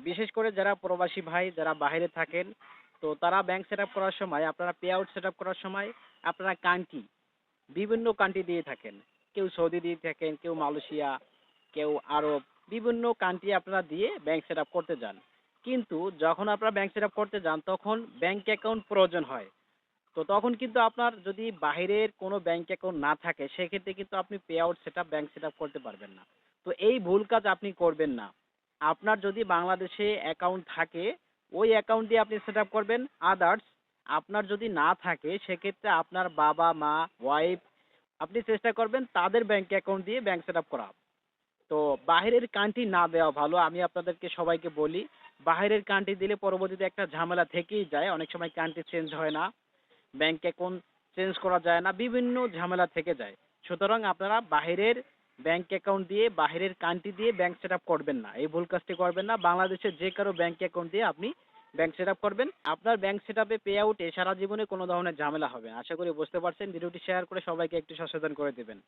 বিশেষ করে যারা প্রবাসী ভাই যারা বাইরে থাকেন, তো তারা ব্যাংক সেট আপ করার সময় আপনারা পে আউট সেট আপ করার সময় আপনারা কান্ট্রি বিভিন্ন কান্ট্রি দিয়ে থাকেন। কেউ সৌদি দিয়ে থাকেন, কেউ মালয়েশিয়া, কেউ আরব, বিভিন্ন কান্ট্রি আপনারা দিয়ে ব্যাংক সেট আপ করতে যান। কিন্তু যখন আপনারা ব্যাংক সেট আপ করতে যান তখন ব্যাংক অ্যাকাউন্ট প্রয়োজন হয়। তো তখন কিন্তু আপনার যদি বাহিরের কোনো ব্যাংক অ্যাকাউন্ট না থাকে সেক্ষেত্রে কিন্তু আপনি pay out set up bank set up করতে পারবেন না। তো এই ভুল কাজ আপনি করবেন না। আপনার যদি বাংলাদেশে অ্যাকাউন্ট থাকে ওই অ্যাকাউন্ট দিয়ে আপনি সেট আপ করবেন। আদার্স আপনার যদি না থাকে সেক্ষেত্রে আপনার বাবা মা ওয়াইফ আপনি চেষ্টা করবেন তাদের ব্যাংক অ্যাকাউন্ট দিয়ে ব্যাংক সেট আপ করা। তো বাহিরের কান্ট্রি না দেওয়া ভালো। আমি আপনাদেরকে সবাইকে বলি বাহিরের কান্ট্রি দিলে পরবর্তীতে একটা ঝামেলা থেকেই যায়, অনেক সময় কান্ট্রি চেঞ্জ হয় না, ব্যাংক অ্যাকাউন্ট চেঞ্জ করা যায় না, বিভিন্ন ঝামেলা থেকে যায়। সুতরাং আপনারা বাহিরের ব্যাংক অ্যাকাউন্ট দিয়ে বাহিরের কান্ট্রি দিয়ে ব্যাংক সেট আপ করবেন না, এই ভুল কাজটি করবেন না। বাংলাদেশের যে কারো ব্যাংক অ্যাকাউন্ট দিয়ে আপনি ব্যাংক সেট আপ করবেন, আপনার ব্যাংক সেট আপে পে আউটে সারা জীবনে কোনো ধরনের ঝামেলা হবে না। আশা করি বুঝতে পারছেন। ভিডিওটি শেয়ার করে সবাইকে একটু সচেতন করে দেবেন।